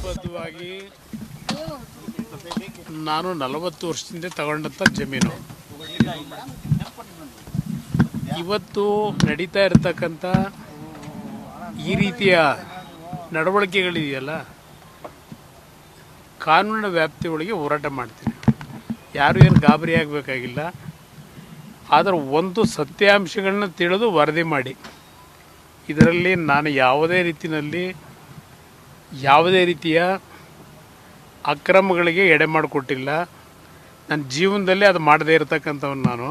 ಕಾನೂನುಬದ್ಧವಾಗಿ ನಾನು 40 ವರ್ಷದಿಂದ ತಗೊಂಡಂಥ ಜಮೀನು ಇವತ್ತು ನಡೀತಾ ಇರತಕ್ಕಂಥ ಈ ರೀತಿಯ ನಡವಳಿಕೆಗಳಿದೆಯಲ್ಲ, ಕಾನೂನಿನ ವ್ಯಾಪ್ತಿ ಒಳಗೆ ಹೋರಾಟ ಮಾಡ್ತೀನಿ. ಯಾರು ಏನು ಗಾಬರಿ ಆಗಬೇಕಾಗಿಲ್ಲ. ಆದರೆ ಒಂದು ಸತ್ಯಾಂಶಗಳನ್ನ ತಿಳಿದು ವರದಿ ಮಾಡಿ. ಇದರಲ್ಲಿ ನಾನು ಯಾವುದೇ ರೀತಿಯ ಅಕ್ರಮಗಳಿಗೆ ಎಡೆ ಮಾಡಿಕೊಟ್ಟಿಲ್ಲ. ನನ್ನ ಜೀವನದಲ್ಲಿ ಅದು ಮಾಡದೇ ಇರತಕ್ಕಂಥವನು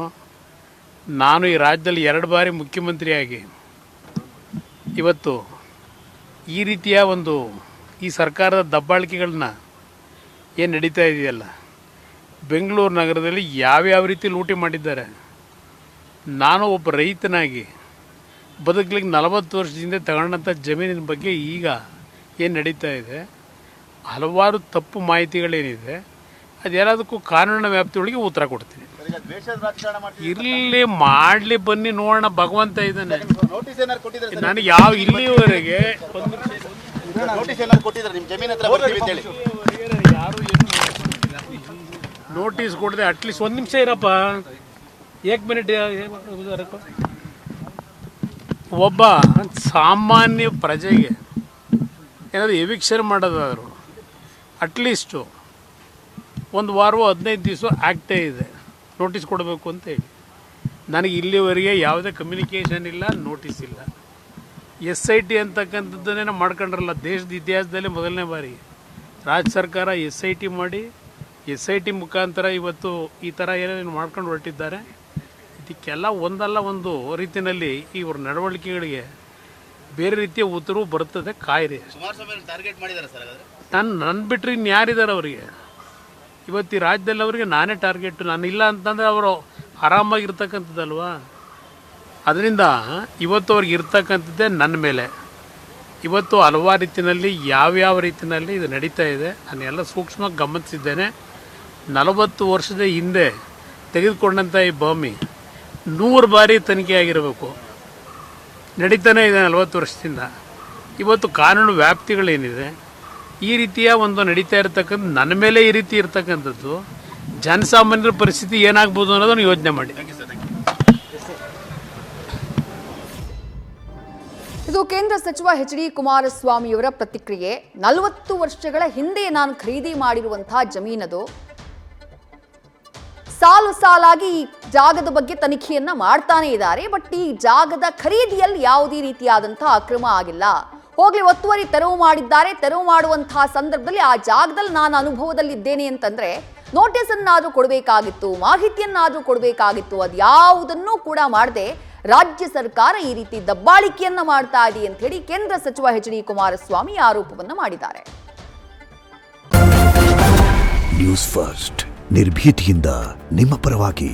ನಾನು ಈ ರಾಜ್ಯದಲ್ಲಿ 2 ಬಾರಿ ಮುಖ್ಯಮಂತ್ರಿಯಾಗಿ ಇವತ್ತು ಈ ರೀತಿಯ ಈ ಸರ್ಕಾರದ ದಬ್ಬಾಳಿಕೆಗಳನ್ನ ಏನು ನಡೀತಾ ಇದೆಯಲ್ಲ, ಬೆಂಗಳೂರು ನಗರದಲ್ಲಿ ಯಾವ್ಯಾವ ರೀತಿ ಲೂಟಿ ಮಾಡಿದ್ದಾರೆ. ನಾನು ಒಬ್ಬ ರೈತನಾಗಿ ಬದುಕಲಿಕ್ಕೆ 40 ವರ್ಷದಿಂದ ತಗೊಂಡಂಥ ಜಮೀನಿನ ಬಗ್ಗೆ ಈಗ ಏನು ನಡೀತಾ ಇದೆ, ಹಲವಾರು ತಪ್ಪು ಮಾಹಿತಿಗಳೇನಿದೆ, ಅದೆಲ್ಲದಕ್ಕೂ ಕಾನೂನಿನ ವ್ಯಾಪ್ತಿಯೊಳಗೆ ಉತ್ತರ ಕೊಡ್ತೀನಿ. ಇರಲಿ, ಮಾಡಲಿ, ಬನ್ನಿ ನೋಡೋಣ, ಭಗವಂತ ಇದ್ದಾನೆ. ನನಗೆ ಇಲ್ಲಿವರೆಗೆ ಯಾರು ನೋಟಿಸ್ ಕೊಡದೆ ಅಟ್ಲೀಸ್ಟ್ 1 ನಿಮಿಷ ಇರಪ್ಪ, 1 ಮಿನಿಟ್. ಒಬ್ಬ ಸಾಮಾನ್ಯ ಪ್ರಜೆಗೆ ಏನಾದರೂ ಎವಿಕ್ಷನ್ ಮಾಡೋದಾದ್ರು ಅಟ್ಲೀಸ್ಟು 1 ವಾರವೋ 15 ದಿವಸ ಆ್ಯಕ್ಟೇ ಇದೆ, ನೋಟಿಸ್ ಕೊಡಬೇಕು ಅಂತೇಳಿ. ನನಗೆ ಇಲ್ಲಿವರೆಗೆ ಯಾವುದೇ ಕಮ್ಯುನಿಕೇಷನ್ ಇಲ್ಲ, ನೋಟಿಸ್ ಇಲ್ಲ. SIT ಅಂತಕ್ಕಂಥದ್ದನ್ನೇ ಮಾಡ್ಕೊಂಡ್ರಲ್ಲ, ದೇಶದ ಇತಿಹಾಸದಲ್ಲಿ ಮೊದಲನೇ ಬಾರಿ ರಾಜ್ಯ ಸರ್ಕಾರ SIT ಮಾಡಿ SIT ಮುಖಾಂತರ ಇವತ್ತು ಈ ಥರ ಏನೇನು ಮಾಡ್ಕೊಂಡು ಹೊರಟಿದ್ದಾರೆ. ಇದಕ್ಕೆಲ್ಲ ಒಂದಲ್ಲ ಒಂದು ರೀತಿಯಲ್ಲಿ ಇವ್ರ ನಡವಳಿಕೆಗಳಿಗೆ ಬೇರೆ ರೀತಿಯ ಉತ್ತರವು ಬರ್ತದೆ. ಕಾಯಿರಿ. ನನ್ನ ಬಿಟ್ಟರೆ ಇನ್ಯಾರಿದ್ದಾರೆ ಅವರಿಗೆ? ಇವತ್ತು ಈ ರಾಜ್ಯದಲ್ಲಿ ಅವರಿಗೆ ನಾನೇ ಟಾರ್ಗೆಟ್. ನಾನು ಇಲ್ಲ ಅಂತಂದರೆ ಅವರು ಆರಾಮಾಗಿರ್ತಕ್ಕಂಥದ್ದಲ್ವಾ. ಅದರಿಂದ ಇವತ್ತು ಅವ್ರಿಗೆ ಇರ್ತಕ್ಕಂಥದ್ದೇ ನನ್ನ ಮೇಲೆ. ಇವತ್ತು ಹಲವಾರು ರೀತಿಯಲ್ಲಿ ಯಾವ್ಯಾವ ರೀತಿಯಲ್ಲಿ ಇದು ನಡೀತಾ ಇದೆ ನಾನೆಲ್ಲ ಸೂಕ್ಷ್ಮವಾಗಿ ಗಮನಿಸಿದ್ದೇನೆ. 40 ವರ್ಷದ ಹಿಂದೆ ತೆಗೆದುಕೊಂಡಂಥ ಈ ಭೂಮಿ 100 ಬಾರಿ ತನಿಖೆ ಆಗಿರಬೇಕು. ನಡೀತಾನೆ ಇದೆ 40 ವರ್ಷದಿಂದ. ಇವತ್ತು ಕಾನೂನು ವ್ಯಾಪ್ತಿಗಳೇನಿದೆ, ಈ ರೀತಿಯ ನಡೀತಾ ಇರತಕ್ಕಂಥ ನನ್ನ ಮೇಲೆ ಈ ರೀತಿ ಇರ್ತಕ್ಕಂಥದ್ದು, ಜನಸಾಮಾನ್ಯರ ಪರಿಸ್ಥಿತಿ ಏನಾಗ್ಬೋದು ಅನ್ನೋದನ್ನು ಯೋಚನೆ ಮಾಡಿ. ಇದು ಕೇಂದ್ರ ಸಚಿವ HD ಕುಮಾರಸ್ವಾಮಿಯವರ ಪ್ರತಿಕ್ರಿಯೆ. 40 ವರ್ಷಗಳ ಹಿಂದೆ ನಾನು ಖರೀದಿ ಮಾಡಿರುವಂತಹ ಜಮೀನದು. ಸಾಲಾಗಿ ಈ ಜಾಗದ ಬಗ್ಗೆ ತನಿಖೆಯನ್ನ ಮಾಡ್ತಾನೆ ಇದ್ದಾರೆ. ಬಟ್ ಈ ಜಾಗದ ಖರೀದಿಯಲ್ಲಿ ಯಾವುದೇ ರೀತಿಯಾದಂತಹ ಅಕ್ರಮ ಆಗಿಲ್ಲ. ಹೋಗ್ಲಿ, ಒತ್ತುವರಿ ತೆರವು ಮಾಡಿದ್ದಾರೆ. ತೆರವು ಮಾಡುವಂತಹ ಸಂದರ್ಭದಲ್ಲಿ ಆ ಜಾಗದಲ್ಲಿ ನಾನು ಅನುಭವದಲ್ಲಿದ್ದೇನೆ ಅಂತಂದ್ರೆ ನೋಟಿಸ್ ಅನ್ನಾದ್ರೂ ಕೊಡಬೇಕಾಗಿತ್ತು, ಮಾಹಿತಿಯನ್ನಾದ್ರೂ ಕೊಡಬೇಕಾಗಿತ್ತು. ಅದ್ಯಾವುದನ್ನೂ ಕೂಡ ಮಾಡದೆ ರಾಜ್ಯ ಸರ್ಕಾರ ಈ ರೀತಿ ದಬ್ಬಾಳಿಕೆಯನ್ನ ಮಾಡ್ತಾ ಇದೆ ಅಂತ ಹೇಳಿ ಕೇಂದ್ರ ಸಚಿವ HD ಕುಮಾರಸ್ವಾಮಿ ಆರೋಪವನ್ನ ಮಾಡಿದ್ದಾರೆ. ನ್ಯೂಸ್ ಫಸ್ಟ್, ನಿರ್ಭೀತಿಯಿಂದ ನಿಮ್ಮ ಪರವಾಗಿ.